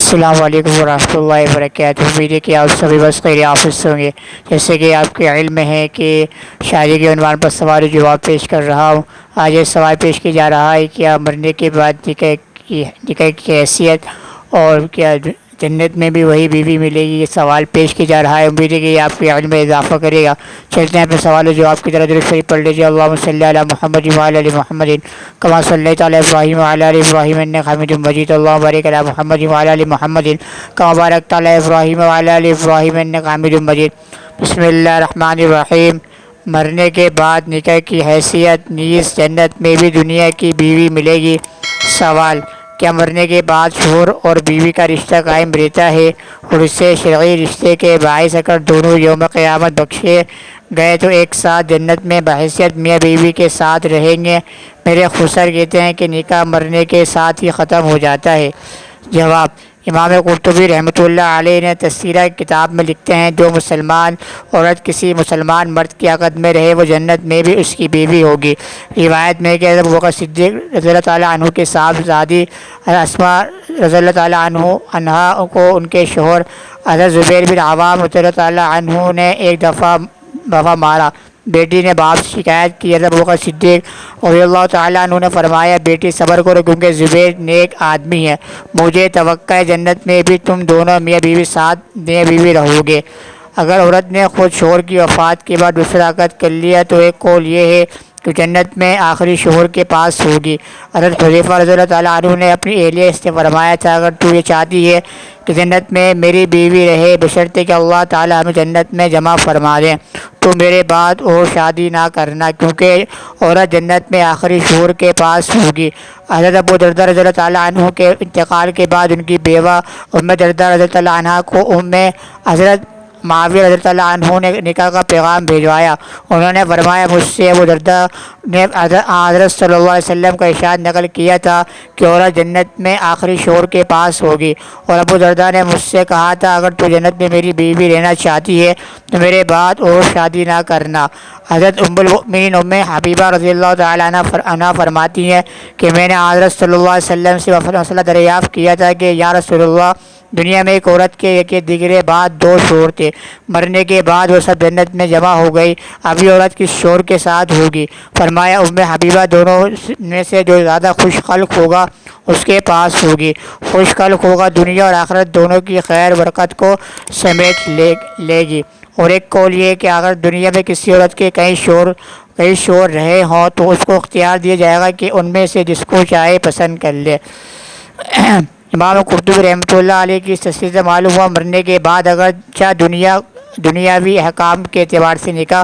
السلام علیکم ورحمۃ اللہ وبرکاتہ۔ امید ہے کہ آپ سبھی بس خیر آفت سے ہوں گے۔ جیسے کہ آپ کے علم میں ہے کہ شادی کے عنوان پر سوال و جواب پیش کر رہا ہوں۔ آج یہ سوال پیش کیا جا رہا ہے کہ آپ مرنے کے بعد نکاح کی حیثیت اور کیا جنت میں بھی وہی بیوی ملے گی، یہ سوال پیش کیا جا رہا ہے۔ امید ہے کہ یہ آپ کے علم میں اضافہ کرے گا۔ چلتے ہیں اپنے سوال و جواب کی طرف، درود شریف پڑھ لیجیے۔ اللہم صلی علی محمد وعلی آل محمد کما صلیت علی ابراہیم وعلی آل ابراہیم انک حمید مجید۔ اللہم بارک علی محمد وعلی آل محمد کما بارکت علی ابراہیم وعلی آل ابراہیم انک حمید مجید۔ بسم اللہ الرحمن الرحیم۔ مرنے کے بعد نکاح کی حیثیت نیز جنت میں بھی دنیا کی بیوی ملے گی۔ سوال: کیا مرنے کے بعد شوہر اور بیوی کا رشتہ قائم رہتا ہے، اور اسے شرعی رشتے کے باعث اگر دونوں یوم قیامت بخشے گئے تو ایک ساتھ جنت میں بحیثیت میاں بیوی کے ساتھ رہیں گے؟ میرے خسر کہتے ہیں کہ نکاح مرنے کے ساتھ ہی ختم ہو جاتا ہے۔ جواب: امام قرطبی رحمۃ اللہ علیہ نے تذکرہ کتاب میں لکھتے ہیں، جو مسلمان عورت کسی مسلمان مرد کی عقد میں رہے وہ جنت میں بھی اس کی بیوی ہوگی۔ روایت میں ہے کہ حضرت ابوبکر صدیق رضی اللہ تعالیٰ عنہ کے صاحبزادی اسماء رضی اللہ تعالیٰ عنہا کو ان کے شوہر حضرت زبیر بن عوام رضی اللہ تعالیٰ عنہ نے ایک دفعہ مارا۔ بیٹی نے باپ سے شکایت کی۔ حضرت ابوبکر صدیق رضی اللہ تعالیٰ عنہ نے فرمایا، بیٹی صبر کرو، کیونکہ زبیر نیک آدمی ہے، مجھے توقع ہے جنت میں بھی تم دونوں میاں بیوی ساتھ میاں بیوی رہو گے۔ اگر عورت نے خود شوہر کی وفات کے بعد دوسرا عقد کر لیا تو ایک قول یہ ہے کہ جنت میں آخری شوہر کے پاس ہوگی۔ حضرت حذیفہ رضی اللہ تعالیٰ عنہ نے اپنی اہلیہ سے فرمایا تھا، اگر تو یہ چاہتی ہے کہ جنت میں میری بیوی رہے بشرطے کہ اللہ تعالیٰ ہمیں جنت میں جمع فرما دیں، تو میرے بعد اور شادی نہ کرنا، کیونکہ عورت جنت میں آخری شوہر کے پاس ہوگی۔ حضرت ابو درداء رضی اللہ تعالیٰ عنہ کے انتقال کے بعد ان کی بیوہ ام درداء رضی اللہ عنہا کو حضرت معاویہ رضی اللہ عنہ نے نکاح کا پیغام بھیجوایا۔ انہوں نے فرمایا، مجھ سے ابو درداء نے حضرت صلی اللہ علیہ وسلم کا ارشاد نقل کیا تھا کہ عورت جنت میں آخری شوہر کے پاس ہوگی، اور ابو درداء نے مجھ سے کہا تھا، اگر تو جنت میں میری بیوی رہنا چاہتی ہے تو میرے بعد اور شادی نہ کرنا۔ حضرت ام المؤمنین ام حبیبہ رضی اللہ تعالیٰ عنہا فرماتی ہیں کہ میں نے حضرت صلی اللہ علیہ وسلم سے مسئلہ دریافت کیا تھا کہ یا رسول اللہ، دنیا میں ایک عورت کے ایک دیگرے بعد دو شوہر تھے، مرنے کے بعد وہ سب جنت میں جمع ہو گئی، ابھی عورت کس شوہر کے ساتھ ہوگی؟ فرمایا، ام حبیبہ دونوں میں سے جو زیادہ خوش خلق ہوگا اس کے پاس ہوگی۔ خوش خلق ہوگا دنیا اور آخرت دونوں کی خیر برکت کو سمیٹ لے گی۔ اور ایک قول یہ ہے کہ اگر دنیا میں کسی عورت کے کئی شوہر رہے ہوں تو اس کو اختیار دیا جائے گا کہ ان میں سے جس کو چاہے پسند کر لے۔ امام قرطبی رحمۃ اللہ علیہ کی اس تفسیر سے معلوم ہوا، مرنے کے بعد اگرچہ دنیاوی احکام کے اعتبار سے نکاح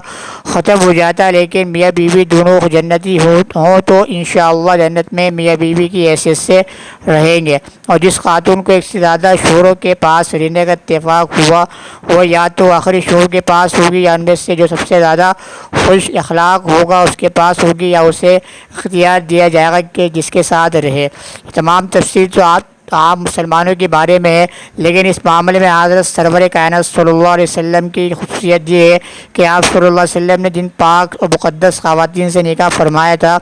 ختم ہو جاتا ہے، لیکن میاں بیوی دونوں جنتی ہوں تو انشاءاللہ جنت میں میاں بیوی کی حیثیت سے رہیں گے۔ اور جس خاتون کو ایک سے زیادہ شوہروں کے پاس رہنے کا اتفاق ہوا، وہ یا تو آخری شوہر کے پاس ہوگی، یا ان میں سے جو سب سے زیادہ خوش اخلاق ہوگا اس کے پاس ہوگی، یا اسے اختیار دیا جائے گا کہ جس کے ساتھ رہے۔ تمام تفصیل تو عام مسلمانوں کے بارے میں ہے، لیکن اس معاملے میں حضرت سرور کائنات صلی اللہ علیہ وسلم کی خصوصیت یہ ہے کہ آپ صلی اللہ علیہ وسلم نے جن پاک اور مقدس خواتین سے نکاح فرمایا تھا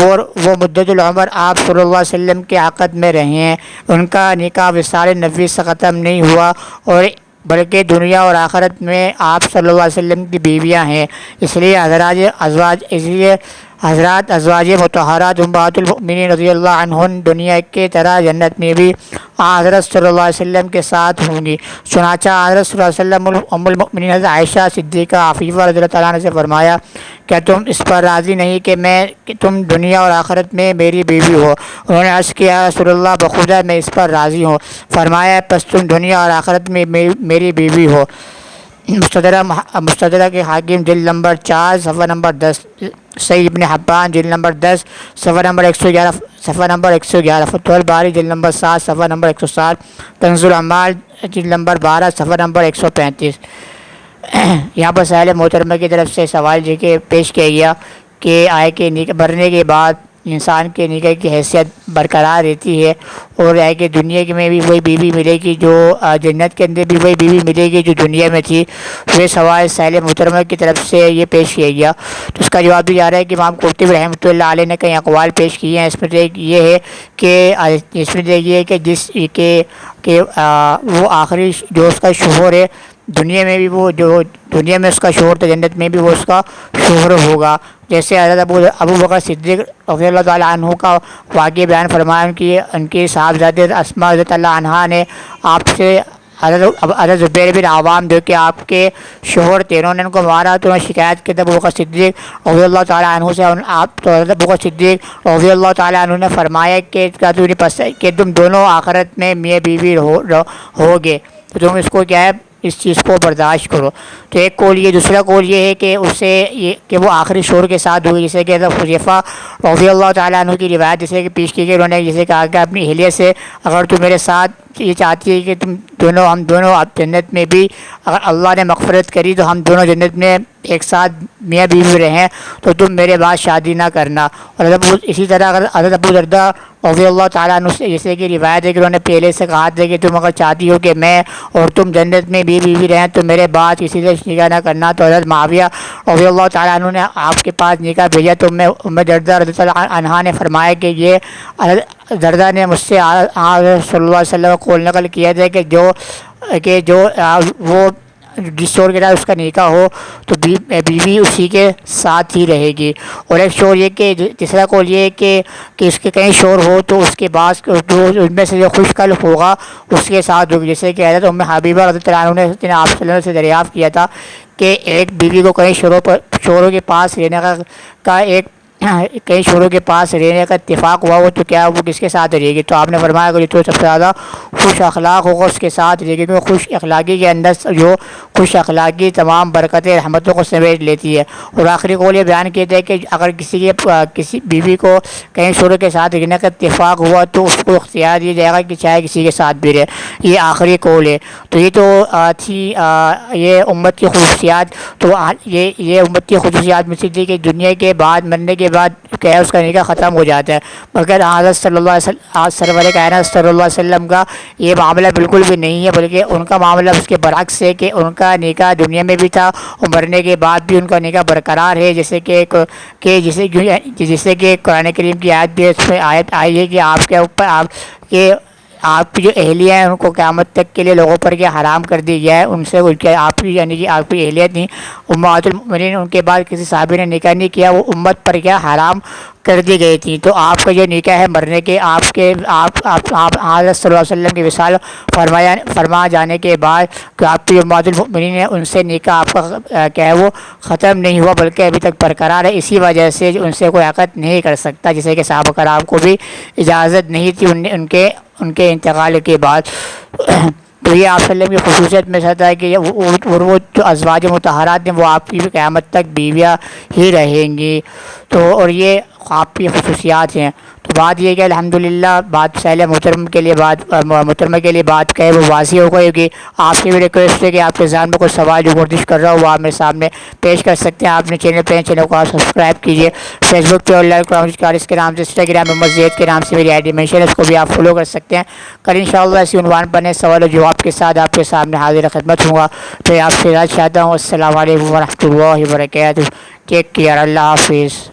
اور وہ مدت العمر آپ صلی اللہ علیہ وسلم کے عقد میں رہے ہیں، ان کا نکاح وصال نبوی سے ختم نہیں ہوا، اور بلکہ دنیا اور آخرت میں آپ صلی اللہ علیہ وسلم کی بیویاں ہیں۔ اس لیے حضرات ازواج مطہرات امہات المؤمنین رضی اللہ عنہن دنیا کی طرح جنت میں بھی حضرت صلی اللہ علیہ وسلم کے ساتھ ہوں گی۔ چنانچہ حضرت صلی اللہ علیہ وسلم ام المؤمنین حضرت عائشہ صدیقہ عفیفہ رضی اللہ تعالیٰ عنہ سے فرمایا، کیا تم اس پر راضی نہیں کہ تم دنیا اور آخرت میں میری بیوی ہو؟ انہوں نے عرض کیا، رسول اللہ بخدا میں اس پر راضی ہوں۔ فرمایا، پس تم دنیا اور آخرت میں میری بیوی ہو۔ مستدرک حاکم جلد نمبر 4 صفحہ نمبر 10، صحیح ابن حبان جلد نمبر 10 صفحہ نمبر 111، فتح الباری جلد نمبر 7 صفحہ نمبر 160، کنز الاعمال جلد نمبر 12 صفحہ نمبر 135۔ یہاں پر سائل محترمہ کی طرف سے سوال پیش کیا گیا کہ مرنے کے بعد انسان کے نکاح کی حیثیت برقرار رہتی ہے، اور ہے کہ دنیا میں بھی وہی بیوی ملے گی جو جنت کے اندر بھی وہی بیوی ملے گی جو دنیا میں تھی۔ یہ سوال سائل محترمہ کی طرف سے یہ پیش کیا گیا، تو اس کا جواب بھی جا رہا ہے کہ امام قرطبی رحمۃ اللہ علیہ نے کئی اقوال پیش کیے ہیں۔ اس میں ایک یہ ہے کہ یہ ہے کہ وہ آخری جو اس کا شوہر ہے دنیا میں بھی، وہ جو دنیا میں اس کا شوہر تھا جنت میں بھی وہ اس کا شوہر ہوگا۔ جیسے حضرت ابو بکر صدیق رضی اللہ تعالیٰ عنہ کا واقعہ بیان فرمایا، ان کی صاحبزادہ اسماء رضی اللہ عنہا نے آپ سے حضرت زبیر بن عوام جو کہ آپ کے شوہر تھے، انہوں نے ان کو مارا تو انہیں شکایت کی تھی ابو بکر صدیق رضی اللہ تعالیٰ عنہ سے۔ آپ تو حضرت ابو بکر صدیق رضی اللہ تعالیٰ عنہ نے فرمایا کہ تم دونوں آخرت میں میاں بیوی ہوگے، تو تم اس کو کیا ہے، اس چیز کو برداشت کرو۔ تو ایک قول یہ، دوسرا قول یہ ہے کہ اسے کہ وہ آخری شوہر کے ساتھ ہوئی، جیسے کہ حضرت حذیفہ رضی اللہ تعالیٰ عنہ کی روایت جیسے کہ پیش کی گئی، انہوں نے جیسے کہا کہ اپنی اہلیہ سے اگر تو میرے ساتھ یہ چاہتی ہے کہ ہم دونوں جنت میں بھی اگر اللہ نے مغفرت کری تو ہم دونوں جنت میں ایک ساتھ میاں بیوی رہیں، تو تم میرے بعد شادی نہ کرنا۔ اور اسی طرح اگر حضرت ابو درداء رضی اللہ تعالیٰ عنہ سے جیسے کہ روایت ہے کہ انہوں نے پہلے سے کہا تھا کہ تم اگر چاہتی ہو کہ میں اور تم جنت میں بیوی رہیں تو میرے بعد کسی سے نکاح نہ کرنا، تو حضرت معاویہ رضی اللہ تعالیٰ عنہ نے آپ کے پاس نکاح بھیجا، تو ام درداء رضی اللہ عنہا نے فرمایا کہ یہ درداء نے مجھ سے صلی اللہ علیہ وسلم کو قول نقل کیا تھا کہ جو وہ جس شوہر کے ساتھ اس کا نکاح ہو تو بیوی اسی کے ساتھ ہی رہے گی۔ اور ایک شوہر یہ کہ تیسرا قول یہ ہے کہ اس کے کہیں شوہر ہو تو اس کے بعد جو ان میں سے جو خوش قلب ہوگا اس کے ساتھ ہوگی، جیسے کہ حضرت ام حبیبہ رضی اللہ عنہ نے آپ صلی اللہ علیہ وسلم سے دریافت کیا تھا کہ ایک بیوی کو کہیں شوہروں کے پاس رہنے کا کئی شوہروں کے پاس رہنے کا اتفاق ہوا ہو تو کیا وہ کس کے ساتھ رہے گی؟ تو آپ نے فرمایا کہ جو سب سے زیادہ خوش اخلاق ہوگا اس کے ساتھ رہے گی، کیونکہ خوش اخلاقی کے اندر جو خوش اخلاقی تمام برکتیں رحمتوں کو سمیٹ لیتی ہے۔ اور آخری قول یہ بیان کیا تھا کہ اگر کسی بیوی کو کہیں شوہروں کے ساتھ رہنے کا اتفاق ہوا تو اس کو اختیار دیا جائے گا کہ چاہے کسی کے ساتھ بھی رہے، یہ آخری قول ہے۔ تو یہ تو تھی یہ امت کی خصوصیات۔ تو یہ امت کی خصوصیات میں سے تھی کہ دنیا کے بعد مرنے کے بعد کیا ہے اس کا نکاح ختم ہو جاتا ہے، مگر حضرت صلی اللہ علیہ وسلم کا یہ معاملہ بالکل بھی نہیں ہے، بلکہ ان کا معاملہ اس کے برعکس ہے کہ ان کا نکاح دنیا میں بھی تھا اور مرنے کے بعد بھی ان کا نکاح برقرار ہے، جیسے کہ قرآن کریم کی آیت بھی اس میں آیت آئی ہے کہ آپ کے اوپر آپ کی جو اہلیہ ہیں ان کو قیامت تک کے لیے لوگوں پر کیا حرام کر دی گیا ہے، ان سے آپ کی یعنی کہ آپ کی اہلیہ تھیں امہات المؤمنین، ان کے بعد کسی صحابی نے نکاح نہیں کیا، وہ امت پر کیا حرام کر دی گئی تھی۔ تو آپ کا جو نکاح ہے مرنے کے آپ حضرت صلی اللہ علیہ وسلم کی وصال فرما جانے کے بعد کہ آپ کی امہات المؤمنین ہیں ان سے نکاح آپ کا کیا ہے وہ ختم نہیں ہوا بلکہ ابھی تک برقرار ہے، اسی وجہ سے ان سے کوئی عقد نہیں کر سکتا، جیسے کہ صحابہ کرام کو بھی اجازت نہیں تھی ان کے انتقال کے بعد۔ تو یہ آپ صلی اللہ علیہ وسلم کی خصوصیت میں سے ہے کہ وہ جو ازواج مطہرات ہیں وہ آپ کی قیامت تک بیویاں ہی رہیں گی، تو اور یہ آپ کی خصوصیات ہیں۔ تو بات یہ کہ الحمدللہ بات سائل محترمہ کے لیے بات کہے وہ واضح ہو گئی ہوگی۔ آپ سے بھی ریکویسٹ ہے کہ آپ کے ذہن میں کوئی سوال جو گردش کر رہا ہو وہ آپ میرے سامنے پیش کر سکتے ہیں۔ آپ نے چینل کو سبسکرائب کیجیے، فیس بک پہ آن لائن کارس کے نام سے، انسٹاگرام میں مسجد کے نام سے میری آئی ڈی مینشن ہے، اس کو بھی آپ فالو کر سکتے ہیں۔ کل انشاءاللہ اسی عنوان پر نئے سوال و جواب کے ساتھ آپ کے سامنے حاضر خدمت ہوں گا۔ تو آپ سے اجازت چاہتا ہوں، السلام علیکم ورحمۃ اللہ وبرکاتہ۔ ٹیک کیئر، اللہ حافظ۔